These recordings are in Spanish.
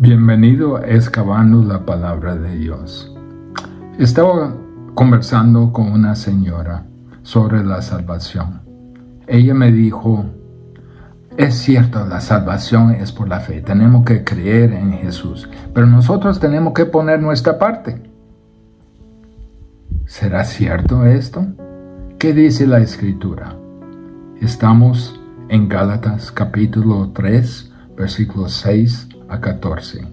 Bienvenido a Excavando la Palabra de Dios. Estaba conversando con una señora sobre la salvación. Ella me dijo, es cierto, la salvación es por la fe. Tenemos que creer en Jesús, pero nosotros tenemos que poner nuestra parte. ¿Será cierto esto? ¿Qué dice la Escritura? Estamos en Gálatas capítulo 3, versículos 6 a 14.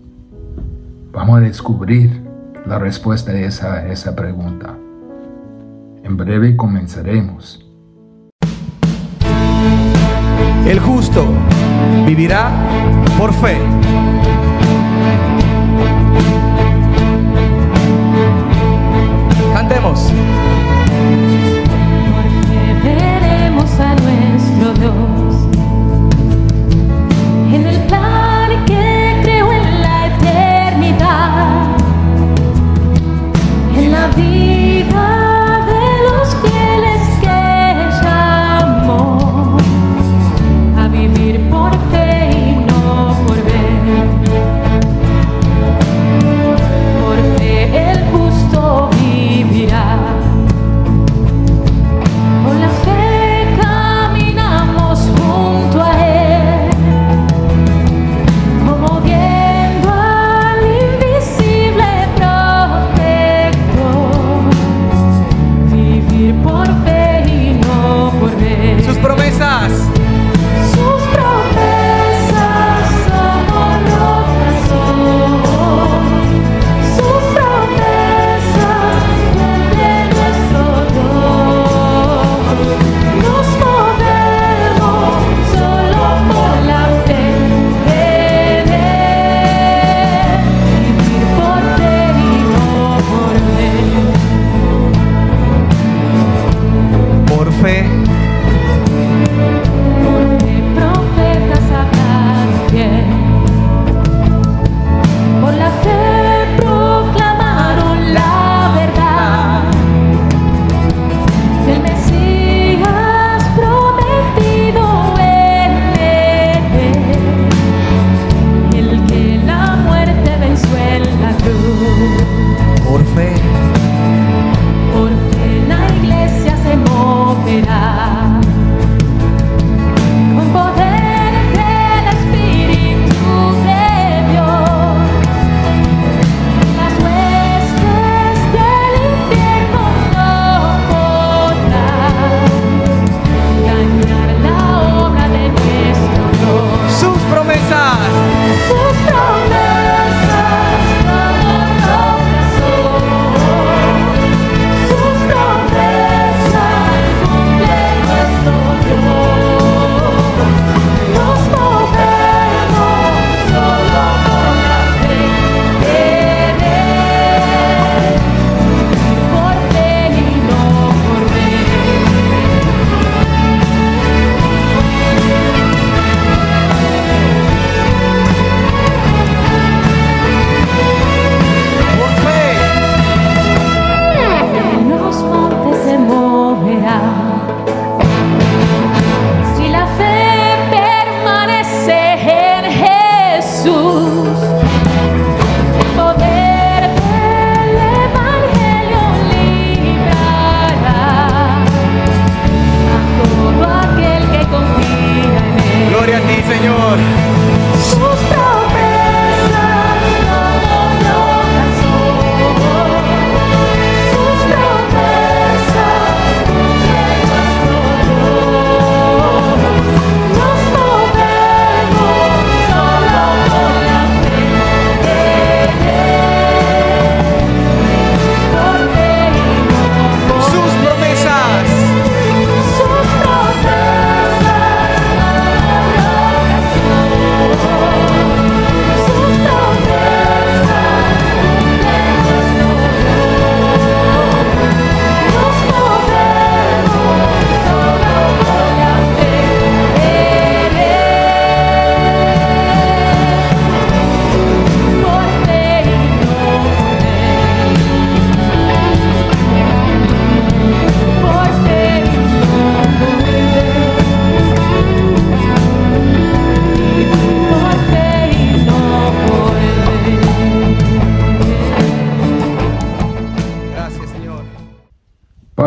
Vamos a descubrir la respuesta a esa pregunta. En breve comenzaremos. El justo vivirá por fe. Cantemos. Porque veremos a nuestro Dios en el plan que creó en la eternidad, en la vida de los fieles que llamó a vivir por fe y no por ver.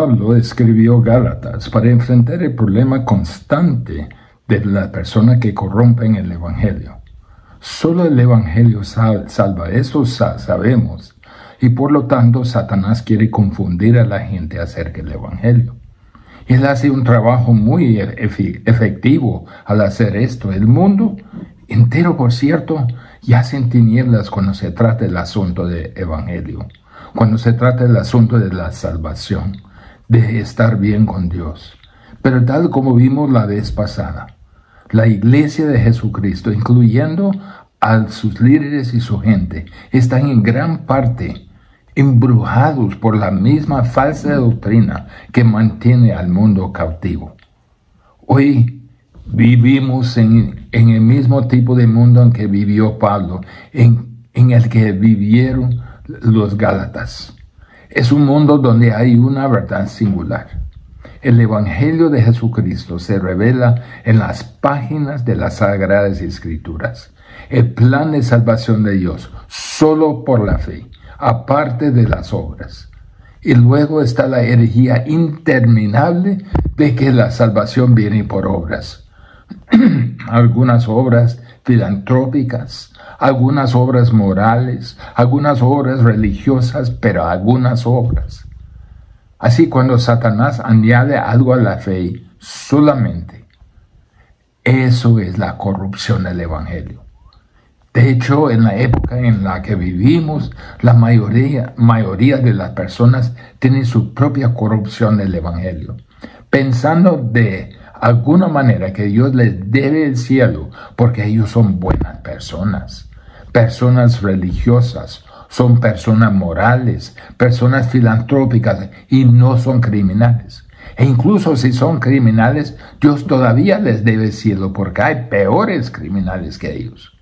Pablo escribió Gálatas para enfrentar el problema constante de la persona que corrompen el Evangelio. Solo el Evangelio salva, eso sabemos, y por lo tanto Satanás quiere confundir a la gente acerca del Evangelio. Él hace un trabajo muy efectivo al hacer esto. El mundo entero, por cierto, yace en tinieblas cuando se trata del asunto del Evangelio, cuando se trata del asunto de la salvación, de estar bien con Dios. Pero tal como vimos la vez pasada, la iglesia de Jesucristo, incluyendo a sus líderes y su gente, están en gran parte embrujados por la misma falsa doctrina que mantiene al mundo cautivo. Hoy vivimos en el mismo tipo de mundo en que vivió Pablo, en el que vivieron los Gálatas. Es un mundo donde hay una verdad singular. El Evangelio de Jesucristo se revela en las páginas de las Sagradas Escrituras. El plan de salvación de Dios, solo por la fe, aparte de las obras. Y luego está la herejía interminable de que la salvación viene por obras. Algunas obras filantrópicas, algunas obras morales, algunas obras religiosas, pero algunas obras. Así cuando Satanás añade algo a la fe, solamente, eso es la corrupción del Evangelio. De hecho, en la época en la que vivimos, la mayoría de las personas tienen su propia corrupción del Evangelio, pensando de alguna manera que Dios les debe el cielo porque ellos son buenas personas, personas religiosas, son personas morales, personas filantrópicas y no son criminales. E incluso si son criminales, Dios todavía les debe el cielo porque hay peores criminales que ellos.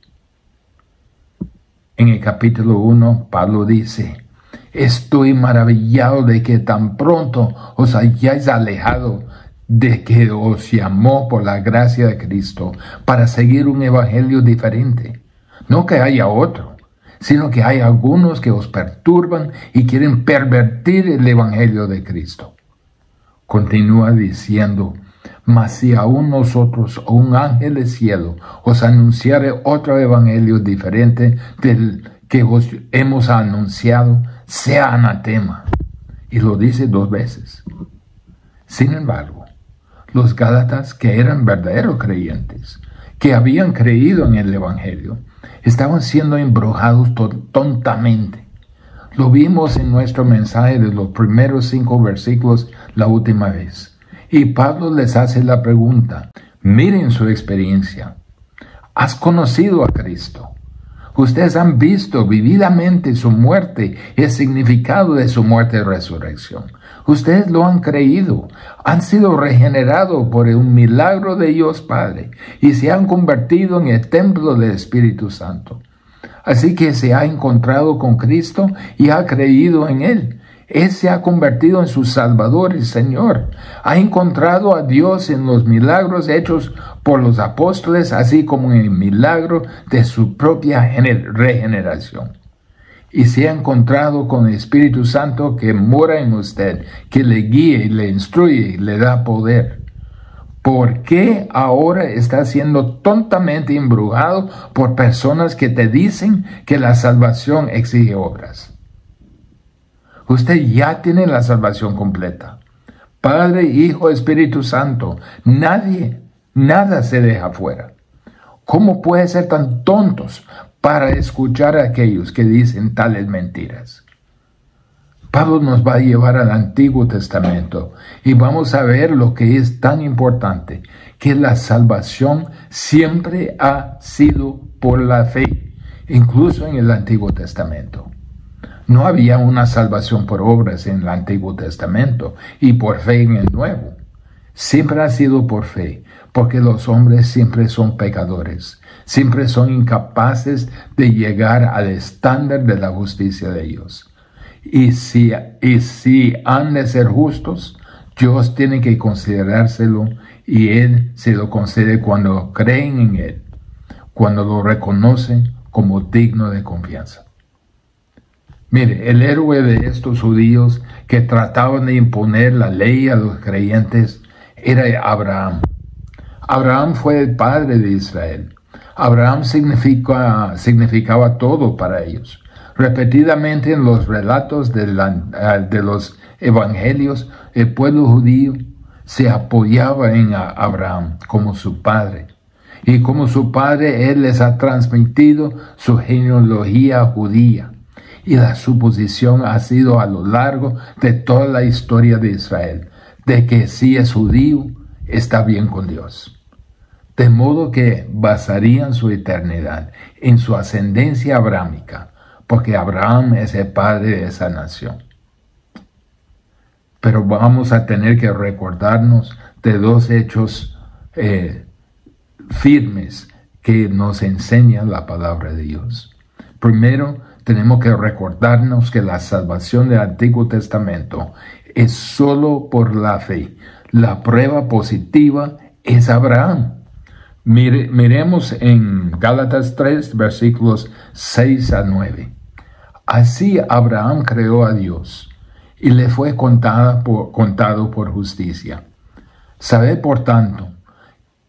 En el capítulo 1, Pablo dice: estoy maravillado de que tan pronto os hayáis alejado de que os llamó por la gracia de Cristo para seguir un evangelio diferente. No que haya otro, sino que hay algunos que os perturban y quieren pervertir el evangelio de Cristo. Continúa diciendo: mas si aún nosotros o un ángel del cielo os anunciare otro evangelio diferente del que os hemos anunciado, sea anatema. Y lo dice 2 veces. Sin embargo, los Gálatas, que eran verdaderos creyentes, que habían creído en el evangelio, estaban siendo embrujados tontamente. Lo vimos en nuestro mensaje de los primeros 5 versículos la última vez. Y Pablo les hace la pregunta: miren su experiencia. ¿Has conocido a Cristo? Ustedes han visto vividamente su muerte y el significado de su muerte y resurrección. Ustedes lo han creído, han sido regenerados por un milagro de Dios Padre y se han convertido en el templo del Espíritu Santo. Así que se ha encontrado con Cristo y ha creído en Él. Él se ha convertido en su Salvador y Señor. Ha encontrado a Dios en los milagros hechos por los apóstoles, así como en el milagro de su propia regeneración. Y se ha encontrado con el Espíritu Santo que mora en usted, que le guíe, le instruye y le da poder. ¿Por qué ahora está siendo tontamente embrujado por personas que te dicen que la salvación exige obras? Usted ya tiene la salvación completa. Padre, Hijo, Espíritu Santo. Nada se deja fuera. ¿Cómo puede ser tan tontos para escuchar a aquellos que dicen tales mentiras? Pablo nos va a llevar al Antiguo Testamento y vamos a ver lo que es tan importante, que la salvación siempre ha sido por la fe, incluso en el Antiguo Testamento. No había una salvación por obras en el Antiguo Testamento y por fe en el Nuevo. Siempre ha sido por fe, porque los hombres siempre son pecadores, siempre son incapaces de llegar al estándar de la justicia de Dios. Y si han de ser justos, Dios tiene que considerárselo y Él se lo concede cuando creen en Él, cuando lo reconocen como digno de confianza. Mire, el héroe de estos judíos que trataban de imponer la ley a los creyentes era Abraham. Abraham fue el padre de Israel. Abraham significaba todo para ellos. Repetidamente en los relatos de los evangelios, el pueblo judío se apoyaba en Abraham como su padre. Y como su padre, él les ha transmitido su genealogía judía. Y la suposición ha sido a lo largo de toda la historia de Israel, de que si es judío, está bien con Dios. De modo que basarían su eternidad en su ascendencia abrámica, porque Abraham es el padre de esa nación. Pero vamos a tener que recordarnos de dos hechos firmes que nos enseña la palabra de Dios. Primero, tenemos que recordarnos que la salvación del Antiguo Testamento es solo por la fe. La prueba positiva es Abraham. Miremos en Gálatas 3, versículos 6 a 9. Así Abraham creó a Dios y le fue contado por justicia. Sabed, por tanto,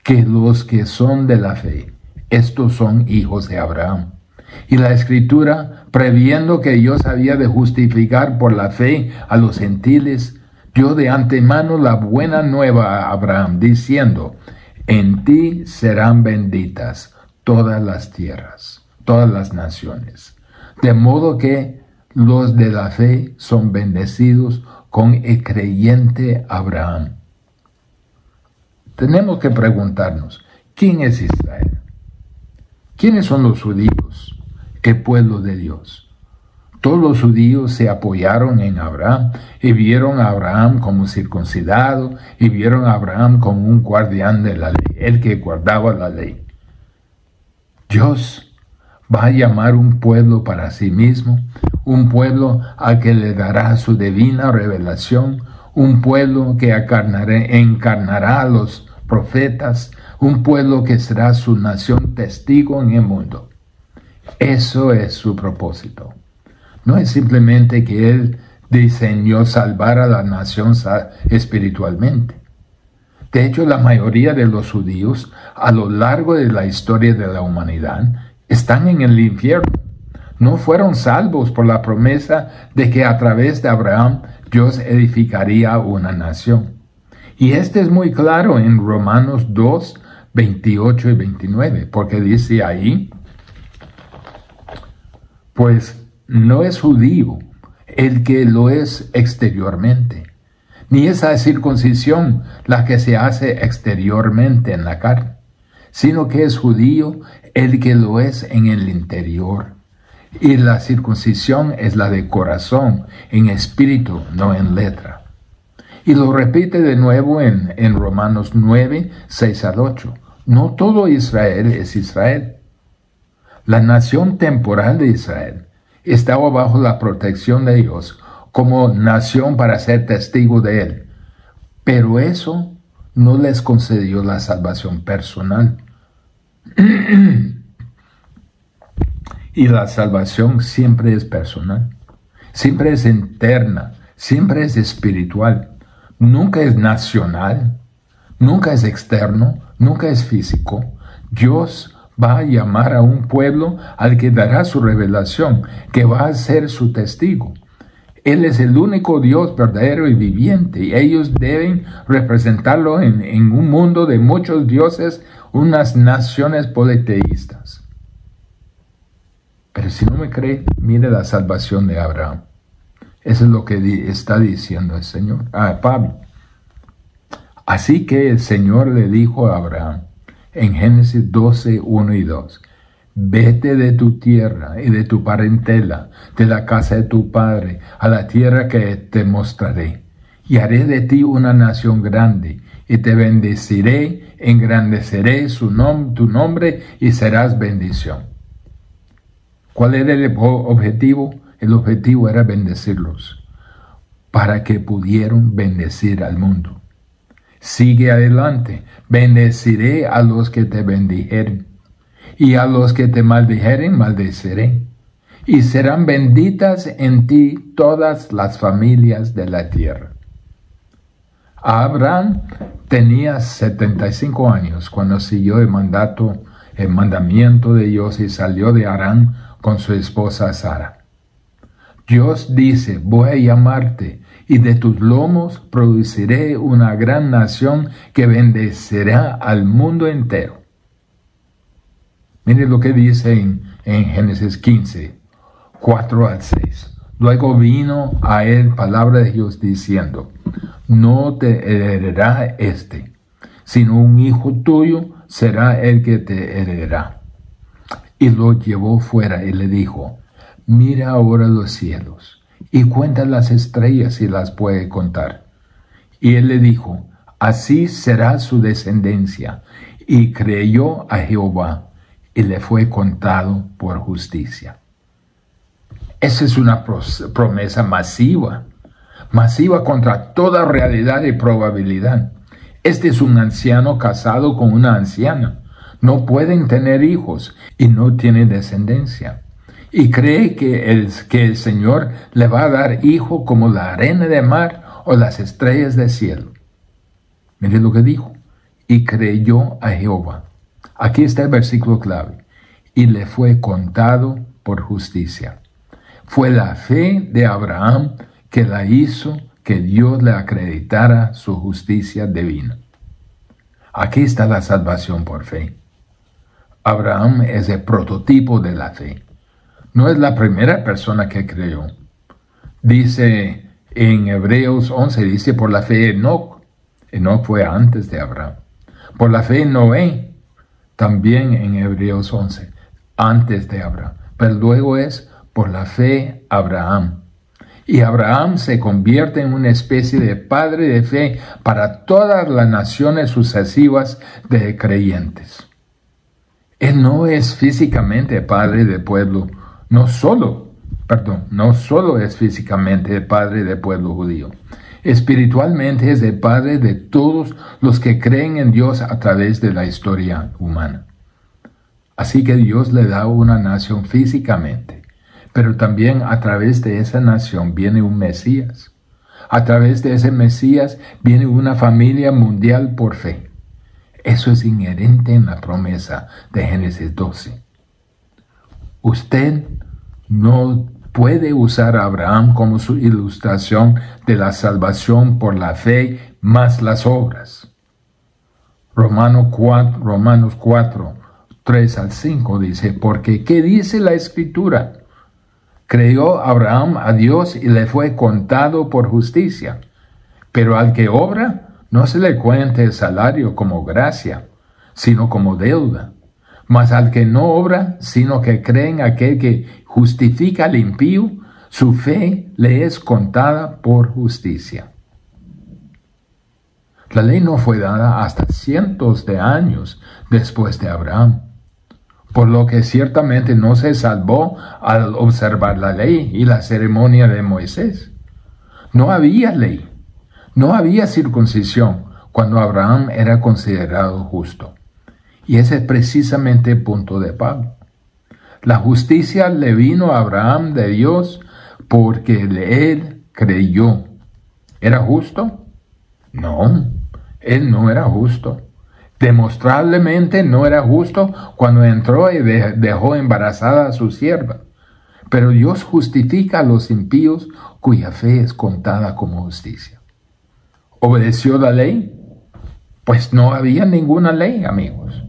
que los que son de la fe, estos son hijos de Abraham. Y la Escritura, previendo que Dios había de justificar por la fe a los gentiles, dio de antemano la buena nueva a Abraham, diciendo: en ti serán benditas todas las tierras, todas las naciones. De modo que los de la fe son bendecidos con el creyente Abraham. Tenemos que preguntarnos, ¿quién es Israel? ¿Quiénes son los judíos, el pueblo de Dios? Todos los judíos se apoyaron en Abraham y vieron a Abraham como circuncidado y vieron a Abraham como un guardián de la ley, el que guardaba la ley. Dios va a llamar un pueblo para sí mismo, un pueblo al que le dará su divina revelación, un pueblo que encarnará a los profetas, un pueblo que será su nación testigo en el mundo. Eso es su propósito. No es simplemente que Él diseñó salvar a la nación espiritualmente. De hecho, la mayoría de los judíos a lo largo de la historia de la humanidad están en el infierno. No fueron salvos por la promesa de que a través de Abraham Dios edificaría una nación. Y este es muy claro en Romanos 2, 28 y 29, porque dice ahí: pues no es judío el que lo es exteriormente, ni es la circuncisión la que se hace exteriormente en la carne, sino que es judío el que lo es en el interior. Y la circuncisión es la de corazón, en espíritu, no en letra. Y lo repite de nuevo en Romanos 9, 6 al 8. No todo Israel es Israel. La nación temporal de Israel estaba bajo la protección de Dios como nación para ser testigo de Él. Pero eso no les concedió la salvación personal. Y la salvación siempre es personal, siempre es interna, siempre es espiritual. Nunca es nacional, nunca es externo, nunca es físico. Dios va a llamar a un pueblo al que dará su revelación, que va a ser su testigo. Él es el único Dios verdadero y viviente, y ellos deben representarlo en un mundo de muchos dioses, unas naciones politeístas. Pero si no me cree, mire la salvación de Abraham. Eso es lo que está diciendo el Señor, Pablo. Así que el Señor le dijo a Abraham, en Génesis 12, 1 y 2, vete de tu tierra y de tu parentela, de la casa de tu padre, a la tierra que te mostraré, y haré de ti una nación grande, y te bendeciré, engrandeceré tu nombre, y serás bendición. ¿Cuál era el objetivo? El objetivo era bendecirlos, para que pudieran bendecir al mundo. Sigue adelante, bendeciré a los que te bendijeren, y a los que te maldijeren, maldeciré. y serán benditas en ti todas las familias de la tierra. Abraham tenía 75 años cuando siguió el mandamiento de Dios y salió de Harán con su esposa Sara. Dios dice: voy a llamarte y de tus lomos produciré una gran nación que bendecirá al mundo entero. Mire lo que dice en Génesis 15, 4 al 6. Luego vino a él palabra de Dios diciendo: no te heredará sino un hijo tuyo será el que te heredará. Y lo llevó fuera y le dijo: mira ahora los cielos y cuenta las estrellas si las puede contar. Y él le dijo: así será su descendencia. Y creyó a Jehová y le fue contado por justicia. Esa es una promesa masiva contra toda realidad y probabilidad. Este es un anciano casado con una anciana. No pueden tener hijos y no tienen descendencia. Y cree que el Señor le va a dar hijo como la arena de mar o las estrellas del cielo. Mire lo que dijo: y creyó a Jehová. Aquí está el versículo clave: y le fue contado por justicia. Fue la fe de Abraham que la hizo que Dios le acreditara su justicia divina. Aquí está la salvación por fe. Abraham es el prototipo de la fe. No es la primera persona que creyó. Dice en Hebreos 11, dice por la fe Enoc. Enoc fue antes de Abraham. Por la fe Noé, también en Hebreos 11, antes de Abraham. Pero luego es por la fe Abraham. Y Abraham se convierte en una especie de padre de fe para todas las naciones sucesivas de creyentes. Él no es físicamente padre del pueblo, no solo es físicamente el padre del pueblo judío. Espiritualmente es el padre de todos los que creen en Dios a través de la historia humana. Así que Dios le da una nación físicamente, pero también a través de esa nación viene un Mesías. A través de ese Mesías viene una familia mundial por fe. Eso es inherente en la promesa de Génesis 12. Usted no puede usar a Abraham como su ilustración de la salvación por la fe más las obras. Romanos 4, 3 al 5 dice: porque ¿qué dice la Escritura? Creyó Abraham a Dios y le fue contado por justicia. Pero al que obra, no se le cuente el salario como gracia, sino como deuda. Mas al que no obra, sino que cree en aquel que justifica al impío, su fe le es contada por justicia. La ley no fue dada hasta cientos de años después de Abraham, por lo que ciertamente no se salvó al observar la ley y la ceremonia de Moisés. No había ley, no había circuncisión cuando Abraham era considerado justo. Y ese es precisamente el punto de Pablo. La justicia le vino a Abraham de Dios porque él creyó. ¿Era justo? No, él no era justo. Demostrablemente no era justo cuando entró y dejó embarazada a su sierva. Pero Dios justifica a los impíos cuya fe es contada como justicia. ¿Obedeció la ley? Pues no había ninguna ley, amigos.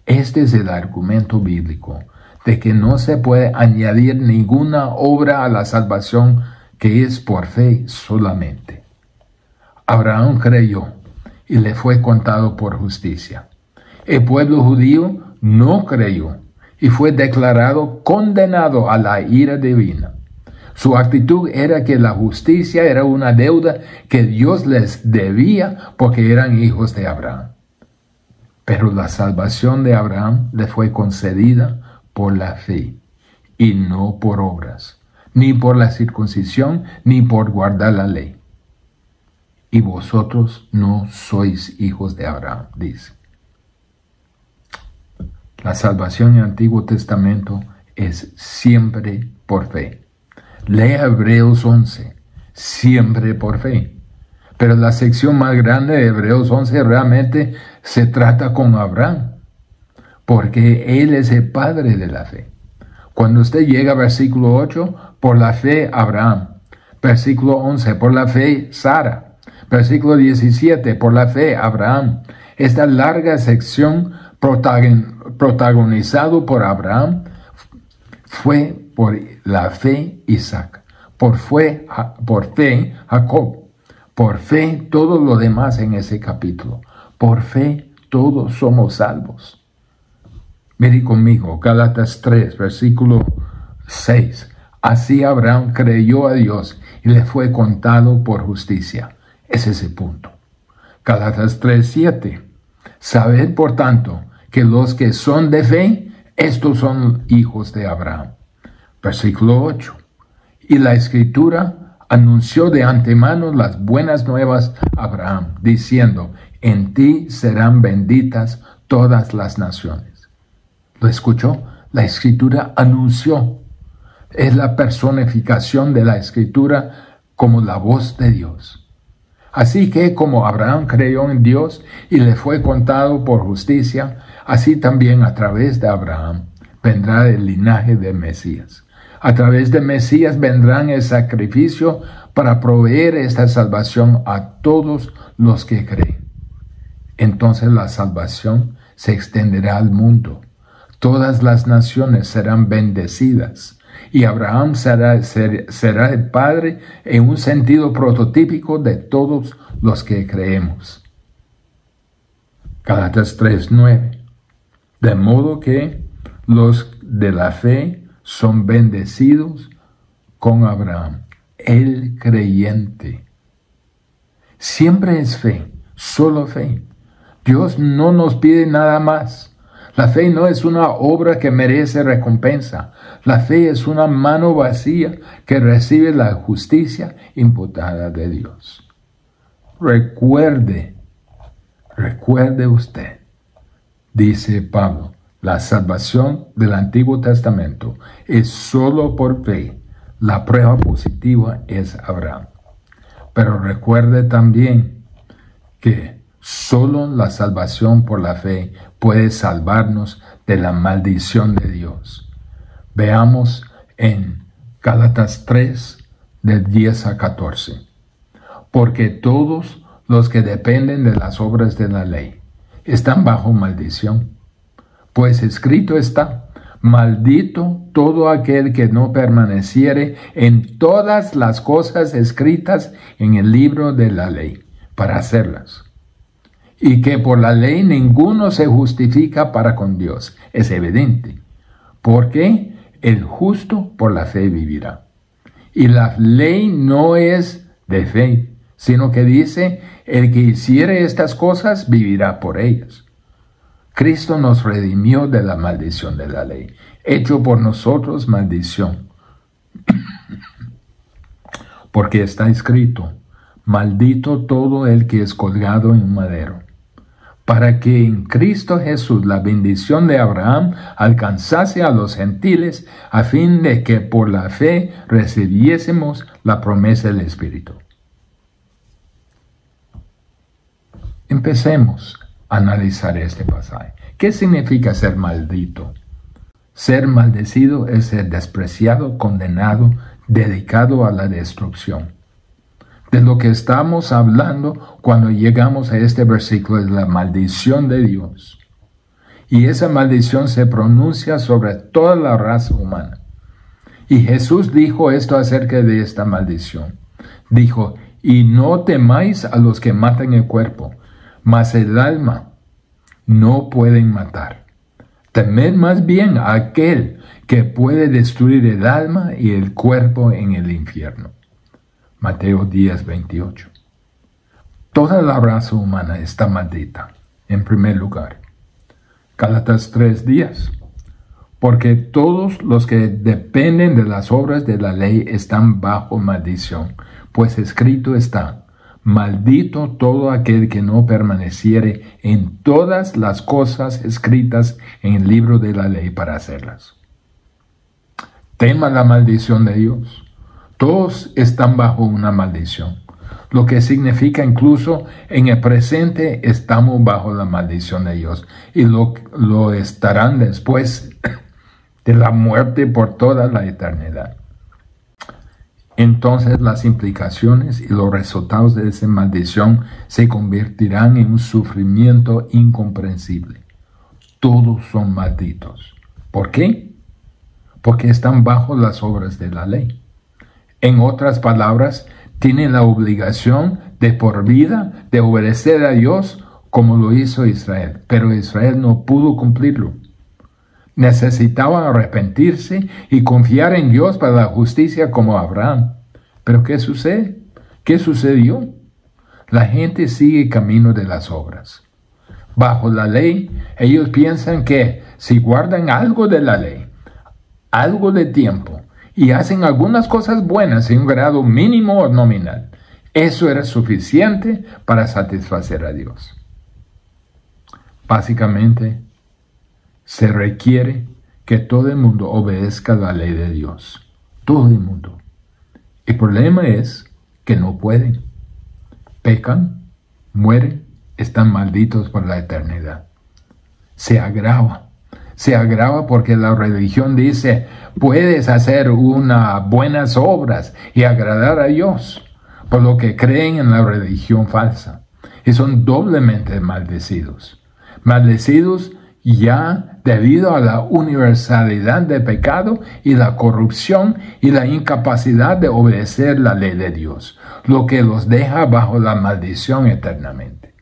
Este es el argumento bíblico de que no se puede añadir ninguna obra a la salvación, que es por fe solamente. Abraham creyó y le fue contado por justicia. El pueblo judío no creyó y fue declarado condenado a la ira divina. Su actitud era que la justicia era una deuda que Dios les debía porque eran hijos de Abraham. Pero la salvación de Abraham le fue concedida por la fe y no por obras, ni por la circuncisión, ni por guardar la ley. Y vosotros no sois hijos de Abraham, dice. La salvación en el Antiguo Testamento es siempre por fe. Lea Hebreos 11, siempre por fe. Pero la sección más grande de Hebreos 11 realmente se trata con Abraham, porque él es el padre de la fe. Cuando usted llega al versículo 8, por la fe Abraham. Versículo 11, por la fe Sara. Versículo 17, por la fe Abraham. Esta larga sección protagonizado por Abraham fue por la fe Isaac, por fe Jacob, por fe todo lo demás en ese capítulo. Por fe todos somos salvos. Mire conmigo, Gálatas 3, versículo 6. Así Abraham creyó a Dios y le fue contado por justicia. Ese es el punto. Gálatas 3, 7. Sabed, por tanto, que los que son de fe, estos son hijos de Abraham. Versículo 8. Y la Escritura anunció de antemano las buenas nuevas a Abraham, diciendo, en ti serán benditas todas las naciones. ¿Lo escuchó? La Escritura anunció. Es la personificación de la Escritura como la voz de Dios. Así que como Abraham creyó en Dios y le fue contado por justicia, así también a través de Abraham vendrá el linaje de Mesías. A través de Mesías vendrán el sacrificio para proveer esta salvación a todos los que creen. Entonces la salvación se extenderá al mundo. Todas las naciones serán bendecidas. Y Abraham será el padre en un sentido prototípico de todos los que creemos. Gálatas 3:9. De modo que los de la fe son bendecidos con Abraham, el creyente. Siempre es fe, solo fe. Dios no nos pide nada más. La fe no es una obra que merece recompensa. La fe es una mano vacía que recibe la justicia imputada de Dios. Recuerde usted, dice Pablo, la salvación del Antiguo Testamento es solo por fe. La prueba positiva es Abraham. Pero recuerde también que solo la salvación por la fe puede salvarnos de la maldición de Dios. Veamos en Gálatas 3, de 10 a 14. Porque todos los que dependen de las obras de la ley están bajo maldición. Pues escrito está, maldito todo aquel que no permaneciere en todas las cosas escritas en el libro de la ley, para hacerlas. Y que por la ley ninguno se justifica para con Dios. Es evidente. Porque el justo por la fe vivirá. Y la ley no es de fe, sino que dice, el que hiciere estas cosas vivirá por ellas. Cristo nos redimió de la maldición de la ley, hecho por nosotros maldición. Porque está escrito, maldito todo el que es colgado en un madero, para que en Cristo Jesús la bendición de Abraham alcanzase a los gentiles, a fin de que por la fe recibiésemos la promesa del Espíritu. Empecemos a analizar este pasaje. ¿Qué significa ser maldito? Ser maldecido es ser despreciado, condenado, dedicado a la destrucción. De lo que estamos hablando cuando llegamos a este versículo es la maldición de Dios. Y esa maldición se pronuncia sobre toda la raza humana. Y Jesús dijo esto acerca de esta maldición. Dijo, y no temáis a los que matan el cuerpo, mas el alma no pueden matar. Temed más bien a aquel que puede destruir el alma y el cuerpo en el infierno. Mateo 10:28. Toda la raza humana está maldita, en primer lugar. Gálatas 3:10. Porque todos los que dependen de las obras de la ley están bajo maldición, pues escrito está, maldito todo aquel que no permaneciere en todas las cosas escritas en el libro de la ley para hacerlas. tema la maldición de Dios. Todos están bajo una maldición, lo que significa incluso en el presente estamos bajo la maldición de Dios y lo estarán después de la muerte por toda la eternidad. Entonces las implicaciones y los resultados de esa maldición se convertirán en un sufrimiento incomprensible. Todos son malditos. ¿Por qué? Porque están bajo las obras de la ley. En otras palabras, tienen la obligación de por vida de obedecer a Dios como lo hizo Israel. Pero Israel no pudo cumplirlo. Necesitaban arrepentirse y confiar en Dios para la justicia como Abraham. ¿Pero qué sucede? ¿Qué sucedió? La gente sigue camino de las obras. Bajo la ley, ellos piensan que si guardan algo de la ley, algo de tiempo, y hacen algunas cosas buenas en un grado mínimo o nominal, eso era suficiente para satisfacer a Dios. Básicamente, se requiere que todo el mundo obedezca la ley de Dios. Todo el mundo. El problema es que no pueden. Pecan, mueren, están malditos por la eternidad. Se agrava. Se agrava porque la religión dice, puedes hacer unas buenas obras y agradar a Dios, por lo que creen en la religión falsa. Y son doblemente maldecidos. Maldecidos ya debido a la universalidad del pecado y la corrupción y la incapacidad de obedecer la ley de Dios, lo que los deja bajo la maldición eternamente.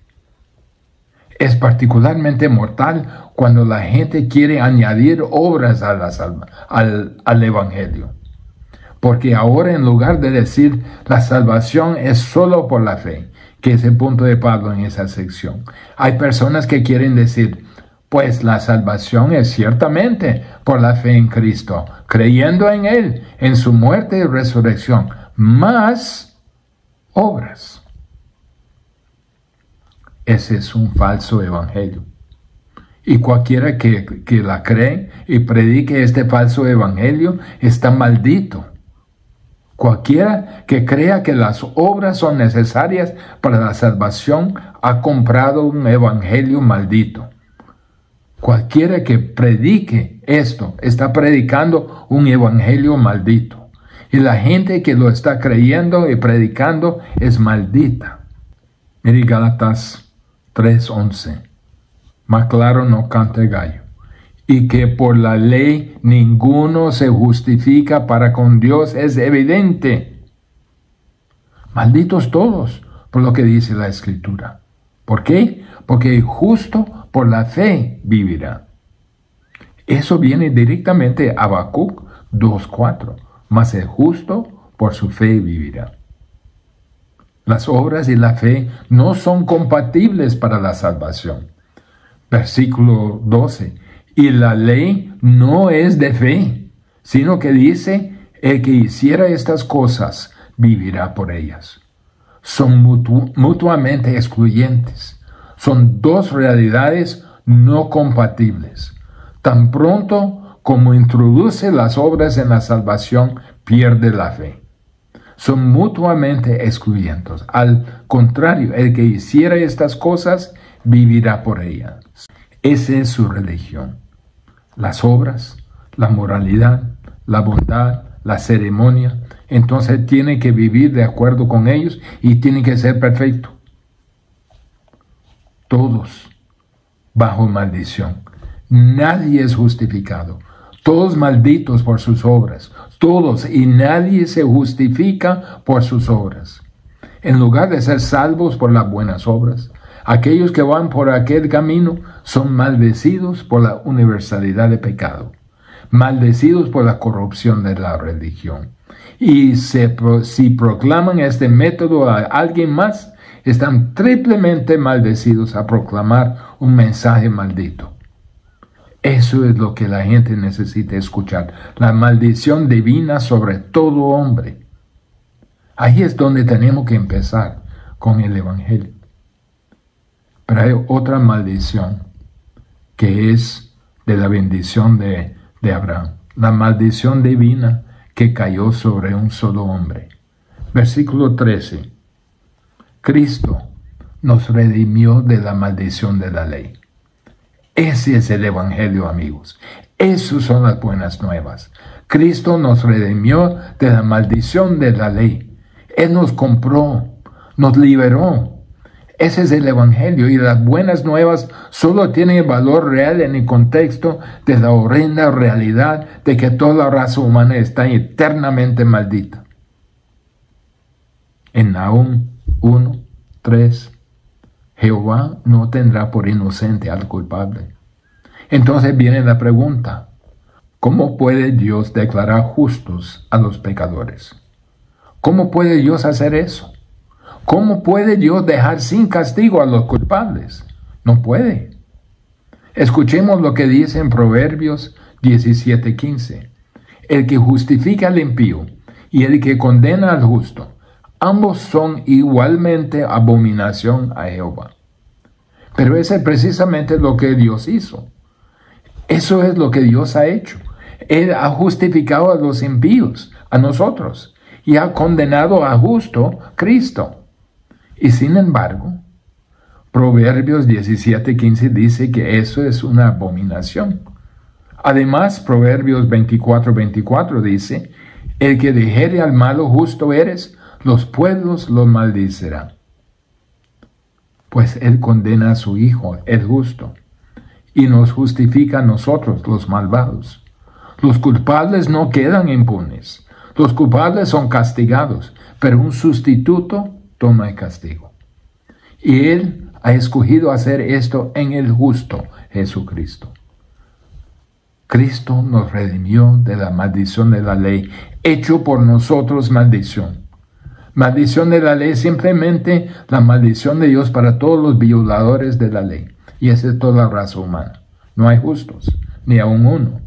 Es particularmente mortal cuando la gente quiere añadir obras al Evangelio. Porque ahora en lugar de decir la salvación es solo por la fe, que es el punto de Pablo en esa sección, hay personas que quieren decir, pues la salvación es ciertamente por la fe en Cristo, creyendo en Él, en su muerte y resurrección, más obras. Ese es un falso evangelio. Y cualquiera que la cree y predique este falso evangelio está maldito. Cualquiera que crea que las obras son necesarias para la salvación ha comprado un evangelio maldito. Cualquiera que predique esto está predicando un evangelio maldito. Y la gente que lo está creyendo y predicando es maldita. Mire Gálatas 3:11. Más claro no canta el gallo. Y que por la ley ninguno se justifica para con Dios es evidente. Malditos todos, por lo que dice la Escritura. ¿Por qué? Porque el justo por la fe vivirá. Eso viene directamente de Habacuc 2:4. Mas el justo por su fe vivirá. Las obras y la fe no son compatibles para la salvación. Versículo 12. Y la ley no es de fe, sino que dice, el que hiciera estas cosas vivirá por ellas. Son mutuamente excluyentes. Son dos realidades no compatibles. Tan pronto como introduce las obras en la salvación, pierde la fe. Son mutuamente excluyentes. Al contrario, el que hiciera estas cosas, vivirá por ellas. Esa es su religión. Las obras, la moralidad, la bondad, la ceremonia. Entonces tiene que vivir de acuerdo con ellos y tiene que ser perfecto. Todos bajo maldición. Nadie es justificado. Todos malditos por sus obras. Todos, y nadie se justifica por sus obras. En lugar de ser salvos por las buenas obras, aquellos que van por aquel camino son maldecidos por la universalidad del pecado, maldecidos por la corrupción de la religión. Y si proclaman este método a alguien más, están triplemente maldecidos a proclamar un mensaje maldito. Eso es lo que la gente necesita escuchar, la maldición divina sobre todo hombre. Ahí es donde tenemos que empezar con el Evangelio. Pero hay otra maldición que es de la bendición de Abraham. la maldición divina que cayó sobre un solo hombre. Versículo 13. Cristo nos redimió de la maldición de la ley. Ese es el Evangelio, amigos. Esas son las buenas nuevas. Cristo nos redimió de la maldición de la ley. Él nos compró, nos liberó. Ese es el Evangelio, y las buenas nuevas solo tienen valor real en el contexto de la horrenda realidad de que toda la raza humana está eternamente maldita. En Nahum 1:3, Jehová no tendrá por inocente al culpable. Entonces viene la pregunta: ¿cómo puede Dios declarar justos a los pecadores? ¿Cómo puede Dios hacer eso? ¿Cómo puede Dios dejar sin castigo a los culpables? No puede. Escuchemos lo que dice en Proverbios 17:15. El que justifica al impío y el que condena al justo, ambos son igualmente abominación a Jehová. Pero eso es precisamente lo que Dios hizo. Eso es lo que Dios ha hecho. Él ha justificado a los impíos, a nosotros, y ha condenado al justo, Cristo. Y sin embargo, Proverbios 17:15 dice que eso es una abominación. Además, Proverbios 24:24 dice: el que dijere al malo justo eres, los pueblos lo maldicerán. Pues Él condena a su Hijo, el justo, y nos justifica a nosotros, los malvados. Los culpables no quedan impunes. Los culpables son castigados, pero un sustituto toma el castigo. Y Él ha escogido hacer esto en el justo Jesucristo. Cristo nos redimió de la maldición de la ley, hecho por nosotros maldición. Maldición de la ley, simplemente la maldición de Dios para todos los violadores de la ley. Y esa es toda la raza humana. No hay justos, ni aun uno.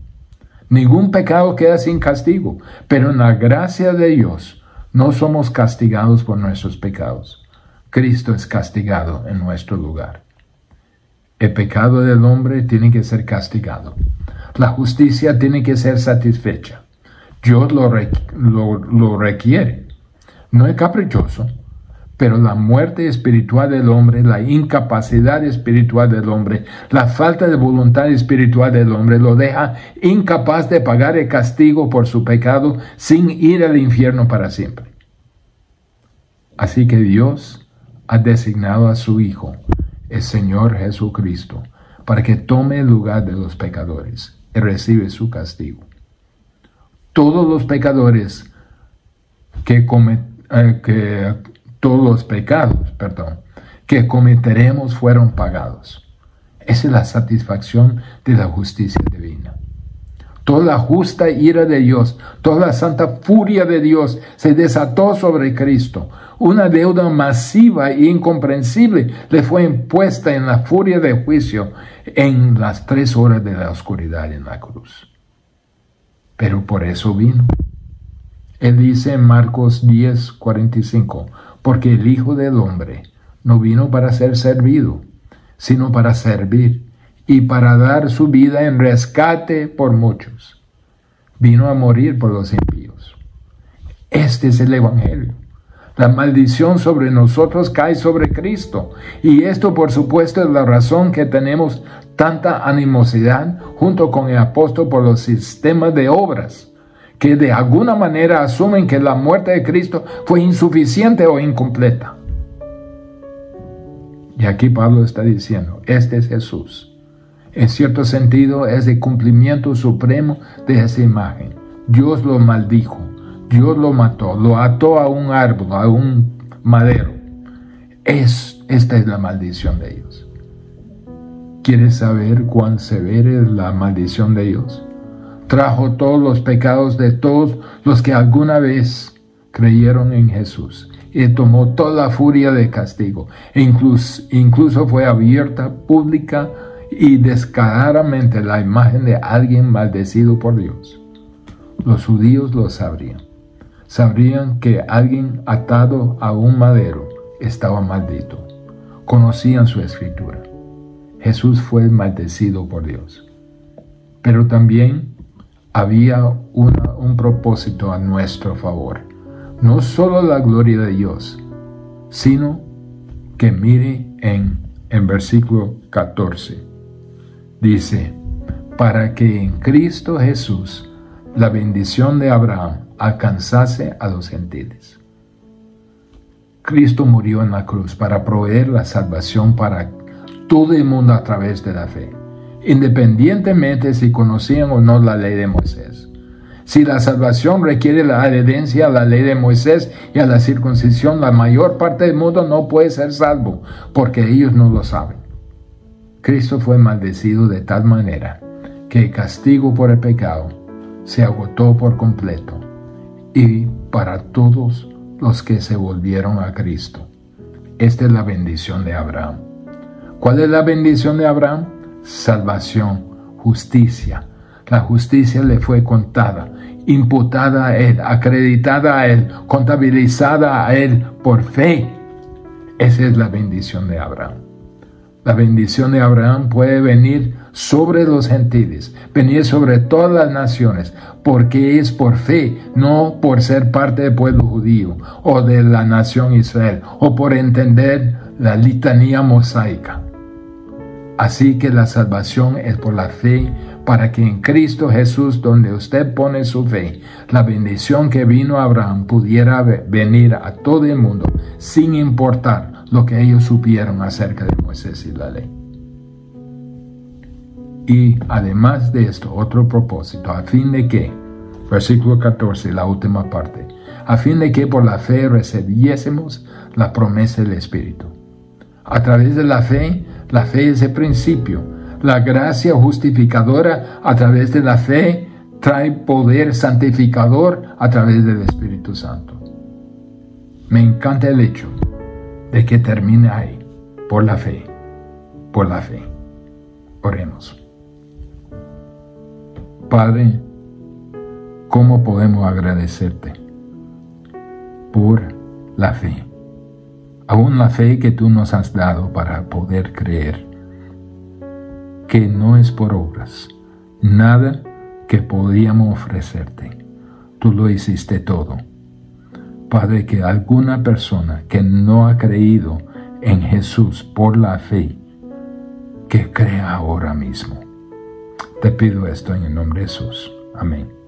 Ningún pecado queda sin castigo, pero en la gracia de Dios no somos castigados por nuestros pecados. Cristo es castigado en nuestro lugar. El pecado del hombre tiene que ser castigado. La justicia tiene que ser satisfecha. Dios lo requiere. No es caprichoso, pero la muerte espiritual del hombre, la incapacidad espiritual del hombre, la falta de voluntad espiritual del hombre lo deja incapaz de pagar el castigo por su pecado sin ir al infierno para siempre. Así que Dios ha designado a su Hijo, el Señor Jesucristo, para que tome el lugar de los pecadores y recibe su castigo. Todos los pecadores todos los pecados que cometeremos fueron pagados. Esa es la satisfacción de la justicia divina. Toda la justa ira de Dios, toda la santa furia de Dios se desató sobre Cristo. Una deuda masiva e incomprensible le fue impuesta en la furia de juicio en las 3 horas de la oscuridad en la cruz. Pero por eso vino. Él dice en Marcos 10:45, porque el Hijo del Hombre no vino para ser servido, sino para servir y para dar su vida en rescate por muchos. Vino a morir por los impíos. Este es el Evangelio. La maldición sobre nosotros cae sobre Cristo. Y esto, por supuesto, es la razón que tenemos tanta animosidad junto con el apóstol por los sistemas de obras, que de alguna manera asumen que la muerte de Cristo fue insuficiente o incompleta. Y aquí Pablo está diciendo, este es Jesús. En cierto sentido es el cumplimiento supremo de esa imagen. Dios lo maldijo, Dios lo mató, lo ató a un árbol, a un madero. Esta es la maldición de Dios. ¿Quieres saber cuán severa es la maldición de Dios? Trajo todos los pecados de todos los que alguna vez creyeron en Jesús y tomó toda la furia de castigo. Incluso fue abierta, pública y descaradamente la imagen de alguien maldecido por Dios. Los judíos lo sabrían. Sabrían que alguien atado a un madero estaba maldito. Conocían su escritura. Jesús fue maldecido por Dios. Pero también había un propósito a nuestro favor. No solo la gloria de Dios, sino que mire en versículo 14. Dice, para que en Cristo Jesús la bendición de Abraham alcanzase a los gentiles. Cristo murió en la cruz para proveer la salvación para todo el mundo a través de la fe, independientemente si conocían o no la ley de Moisés. Si la salvación requiere la adherencia a la ley de Moisés y a la circuncisión, la mayor parte del mundo no puede ser salvo, porque ellos no lo saben. Cristo fue maldecido de tal manera que el castigo por el pecado se agotó por completo, y para todos los que se volvieron a Cristo. Esta es la bendición de Abraham. ¿Cuál es la bendición de Abraham? Salvación, justicia. La justicia le fue contada, imputada a él, acreditada a él, contabilizada a él por fe. Esa es la bendición de Abraham. La bendición de Abraham puede venir sobre los gentiles, venir sobre todas las naciones, porque es por fe, no por ser parte del pueblo judío o de la nación Israel, o por entender la litanía mosaica. Así que la salvación es por la fe, para que en Cristo Jesús, donde usted pone su fe, la bendición que vino a Abraham pudiera venir a todo el mundo, sin importar lo que ellos supieron acerca de Moisés y la ley. Y además de esto, otro propósito, a fin de que, versículo 14, la última parte, a fin de que por la fe recibiésemos la promesa del Espíritu. A través de la fe es el principio. La gracia justificadora a través de la fe trae poder santificador a través del Espíritu Santo. Me encanta el hecho de que termine ahí, por la fe, por la fe. Oremos. Padre, ¿cómo podemos agradecerte por la fe? Aún la fe que tú nos has dado para poder creer, que no es por obras, nada que podíamos ofrecerte. Tú lo hiciste todo. Padre, que alguna persona que no ha creído en Jesús por la fe, que crea ahora mismo. Te pido esto en el nombre de Jesús. Amén.